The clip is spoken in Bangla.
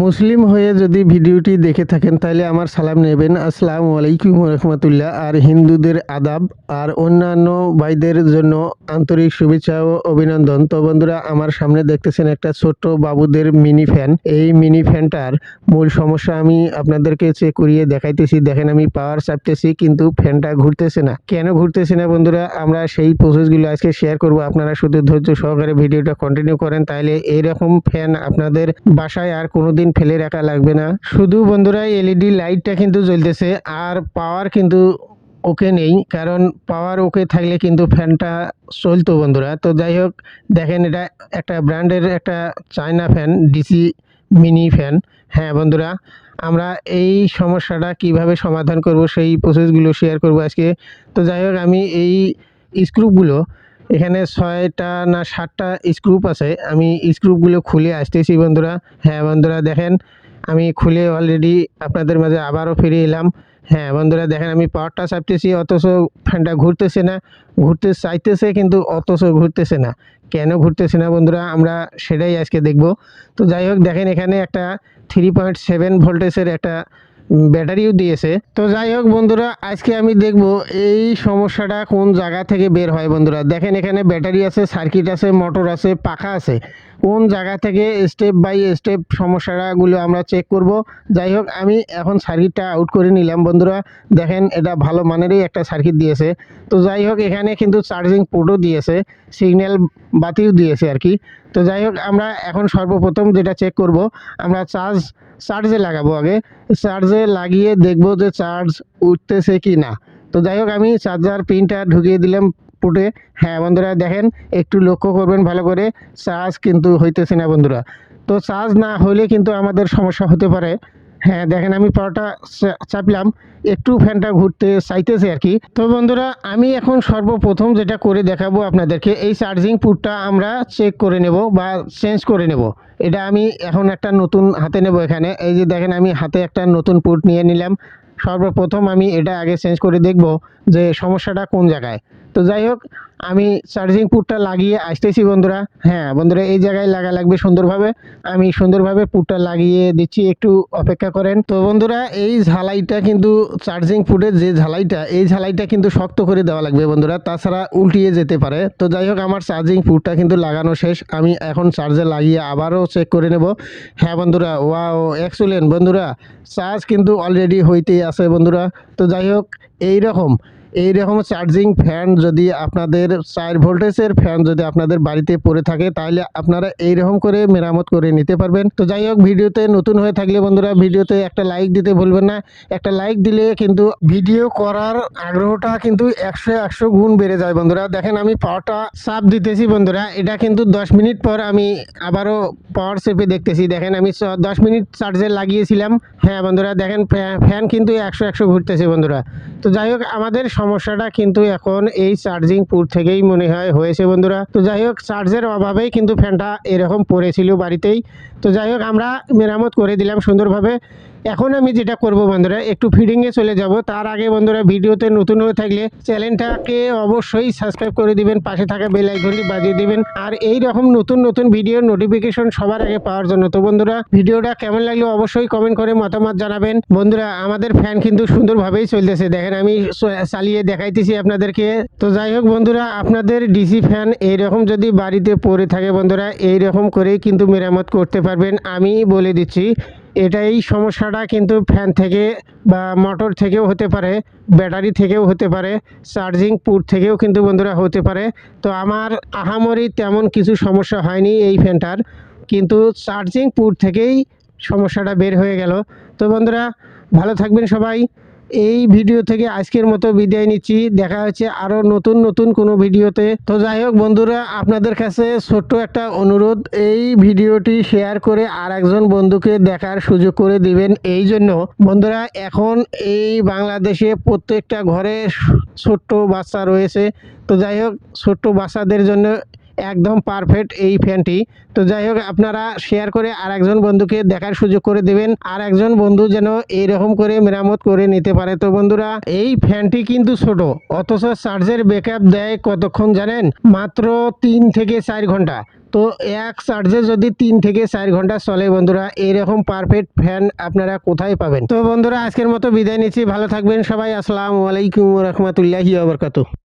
মুসলিম হয়ে যদি ভিডিওটি দেখে থাকেন তাহলে আমার সালাম নেবেন, আসসালামু আলাইকুম রহমতুল্লাহ। আর হিন্দুদের আদাব আর অন্যান্য ভাইদের জন্য আন্তরিক শুভেচ্ছা ও অভিনন্দন। তো বন্ধুরা, আমার সামনে দেখতেছেন একটা ছোট্ট বাবুদের মিনি ফ্যান। এই মিনি ফ্যানটার মূল সমস্যা আমি আপনাদেরকে চেক করিয়ে দেখাইতেছি। দেখেন, আমি পাওয়ার চাপতেছি কিন্তু ফ্যানটা ঘুরতেছে না। কেন ঘুরতেছে না বন্ধুরা, আমরা সেই প্রসেসগুলো আজকে শেয়ার করব। আপনারা শুধু ধৈর্য সহকারে ভিডিওটা কন্টিনিউ করেন, তাহলে এইরকম ফ্যান আপনাদের বাসায় আর কোনোদিন ফেলে রাখা লাগবে না। শুধু বন্ধুরা এলইডি লাইটটা কিন্তু জ্বলতেছে, আর পাওয়ার কিন্তু ওকে নেই, কারণ পাওয়ার ওকে থাকলে কিন্তু ফ্যানটা চলতো বন্ধুরা। তো যাই হোক, দেখেন এটা একটা ব্র্যান্ডের একটা China fan, DC mini fan. হ্যাঁ বন্ধুরা, আমরা এই সমস্যাটা কিভাবে সমাধান করব সেই প্রসেসগুলো শেয়ার করব আজকে। তো যাই হোক, আমি এই স্ক্রুপগুলো, এখানে 6টা না 7টা স্ক্রুপ আছে, আমি স্ক্রুপগুলো খুলে আসতেছি বন্ধুরা। হ্যাঁ বন্ধুরা, দেখেন আমি খুলে অলরেডি আপনাদের মাঝে আবারও ফিরে এলাম। হ্যাঁ বন্ধুরা, দেখেন আমি পাওয়ারটা চাপতেছি অথচ ফ্যানটা ঘুরতেছে না। ঘুরতে চাইতেছে কিন্তু অথচ ঘুরতেছে না। কেন ঘুরতেছে না বন্ধুরা, আমরা সেটাই আজকে দেখব। তো যাই হোক, দেখেন এখানে একটা 3.7 ভোল্টেজের একটা ব্যাটারিও দিয়েছে। তো যাই হোক বন্ধুরা, আজকে আমি দেখব এই সমস্যাটা কোন জায়গা থেকে বের হয় বন্ধুরা। দেখেন এখানে ব্যাটারি আছে, সার্কিট আছে, মোটর আছে, পাখা আছে। কোন জায়গা থেকে স্টেপ বাই স্টেপ সমস্যাগুলো আমরা চেক করব। যাই হোক, আমি এখন সার্কিটটা আউট করে নিলাম বন্ধুরা। দেখেন এটা ভালো মানেরই একটা সার্কিট দিয়েছে। তো যাই হোক, এখানে কিন্তু চার্জিং পোর্টও দিয়েছে, সিগন্যাল বাতিও দিয়েছে আর কি। তো যাই হোক, আমরা এখন সর্বপ্রথম যেটা চেক করব, আমরা চার্জে লাগাবো। আগে চার্জে লাগিয়ে দেখব যে চার্জ উঠতেছে কি না। তো যাই হোক, আমি চার্জার পিনটা ঢুকিয়ে দিলাম পোর্টে। হ্যাঁ বন্ধুরা, দেখেন একটু লক্ষ্য করবেন ভালো করে, চার্জ কিন্তু হইতেছে না বন্ধুরা। তো চার্জ না হলে কিন্তু আমাদের সমস্যা হতে পারে। হ্যাঁ দেখেন, আমি পাওয়ারটা চাপলাম, একটু ফ্যানটা ঘুরতে চাইতেছে আর কি। তো বন্ধুরা, আমি এখন সর্বপ্রথম যেটা করে দেখাবো আপনাদেরকে, এই চার্জিং পোর্টটা আমরা চেক করে নেব বা চেঞ্জ করে নেব। এটা আমি এখন একটা নতুন হাতে নেব। এখানে এই যে দেখেন, আমি হাতে একটা নতুন পোর্ট নিয়ে নিলাম। সর্বপ্রথম আমি এটা আগে চেঞ্জ করে দেখব যে সমস্যাটা কোন জায়গায়। তো যাই হোক, আমি চার্জিং পোর্টটা লাগিয়ে আসতেছি বন্ধুরা। হ্যাঁ বন্ধুরা, এই জায়গায় লাগা লাগবে সুন্দরভাবে। আমি সুন্দরভাবে পোর্টটা লাগিয়ে দিচ্ছি, একটু অপেক্ষা করেন। তো বন্ধুরা, এই ঝালাইটা কিন্তু চার্জিং পোর্টের যে ঝালাইটা, এই ঝালাইটা কিন্তু শক্ত করে দেওয়া লাগবে বন্ধুরা, তাছাড়া উল্টিয়ে যেতে পারে। তো যাই হোক, আমার চার্জিং পোর্টটা কিন্তু লাগানো শেষ। আমি এখন চার্জে লাগিয়ে আবারও চেক করে নেব। হ্যাঁ বন্ধুরা, ওয়াও এক্সেলেন্ট বন্ধুরা, চার্জ কিন্তু অলরেডি হইতেই আছে বন্ধুরা। তো যাই হোক, এইরকম চার্জিং ফ্যান যদি আপনাদের 4 ভোল্টেজের ফ্যান যদি আপনাদের বাড়িতে পড়ে থাকে, তাহলে আপনারা এইরকম করে মেরামত করে নিতে পারবেন। তো যাই হোক, ভিডিওতে নতুন হয়ে থাকলে বন্ধুরা, ভিডিওতে একটা লাইক দিতে ভুলবেন না। একটা লাইক দিলে কিন্তু ভিডিও করার আগ্রহটা কিন্তু 100 গুণ বেড়ে যায় বন্ধুরা। দেখেন আমি পাওয়ারটা চাপ দিতেছি বন্ধুরা, এটা কিন্তু 10 মিনিট পর আমি আবারও পাওয়ার চেপে দেখতেছি। দেখেন আমি 10 মিনিট চার্জে লাগিয়েছিলাম। হ্যাঁ বন্ধুরা, দেখেন ফ্যান কিন্তু 100 ঘুরতেছে বন্ধুরা। তো যাই হোক, আমাদের সমস্যাটা কিন্তু এখন এই চার্জিং পোর্ট থেকেই মনে হয় হয়েছে বন্ধুরা। তো যাই হোক, চার্জের অভাবেই কিন্তু ফ্যানটা এরকম পড়েছিল বাড়িতেই। তো যাই হোক, আমরা মেরামত করে দিলাম সুন্দরভাবে। এখন আমি যেটা করব বন্ধুরা, একটু ফিডিংয়ে চলে যাব। তার আগে বন্ধুরা, ভিডিওতে নতুন হয়ে থাকলে চ্যানেলটাকে অবশ্যই সাবস্ক্রাইব করে দিবেন, পাশে থাকা বেল আইকনটি বাজিয়ে দিবেন, আর এই রকম নতুন নতুন ভিডিওর নোটিফিকেশন সবার আগে পাওয়ার জন্য। তো বন্ধুরা, ভিডিওটা কেমন লাগলো অবশ্যই কমেন্ট করে মতামত জানাবেন। বন্ধুরা, আমাদের ফ্যান কিন্তু সুন্দরভাবেই চলতেছে, দেখেন আমি চালিয়ে দেখাইতেছি আপনাদেরকে। তো যাই হোক বন্ধুরা, আপনাদের ডিসি ফ্যান এইরকম যদি বাড়িতে পড়ে থাকে বন্ধুরা, এইরকম করেই কিন্তু মেরামত করতে পারবেন। আমি বলে দিচ্ছি, এই সমস্যাটা কিন্তু ফ্যান থেকে বা মোটর থেকেও হতে পারে, ব্যাটারি থেকেও হতে পারে, চার্জিং পোর্ট থেকেও কিন্তু বন্ধুরা হতে পারে। তো আমার আহামরি তেমন কিছু সমস্যা হয়নি এই ফ্যানটার, কিন্তু চার্জিং পোর্ট থেকেই সমস্যাটা বের হয়ে গেল। তো বন্ধুরা, ভালো থাকবেন সবাই। এই ভিডিও থেকে আজকের মতো বিদায় নিচ্ছি, দেখা হচ্ছে আরও নতুন নতুন কোনো ভিডিওতে। তো যাই হোক বন্ধুরা, আপনাদের কাছে ছোট্ট একটা অনুরোধ, এই ভিডিওটি শেয়ার করে আর একজন বন্ধুকে দেখার সুযোগ করে দিবেন। এই জন্য বন্ধুরা, এখন এই বাংলাদেশে প্রত্যেকটা ঘরে ছোট্ট বাচ্চা রয়েছে। তো যাই হোক, ছোট্ট বাচ্চাদের জন্য একদম পারফেক্ট এই ফ্যানটি। তো যাই হোক, আপনারা শেয়ার করে আর একজন বন্ধুকে দেখার সুযোগ করে দেবেন, আর একজন বন্ধু যেন এইরকম করে মেরামত করে নিতে পারে। তো বন্ধুরা, এই ফ্যানটি কিন্তু ছোট, অথচ চার্জের ব্যাকআপ দেয় কতক্ষণ জানেন? মাত্র 3 থেকে 4 ঘন্টা। তো এক চার্জে যদি 3 থেকে 4 ঘন্টা চলে বন্ধুরা, এরকম পারফেক্ট ফ্যান আপনারা কোথায় পাবেন? তো বন্ধুরা আজকের মতো বিদায় নিচ্ছি, ভালো থাকবেন সবাই। আসসালামু আলাইকুম রহমতুল্লাহি ওয়া বারাকাতুহু।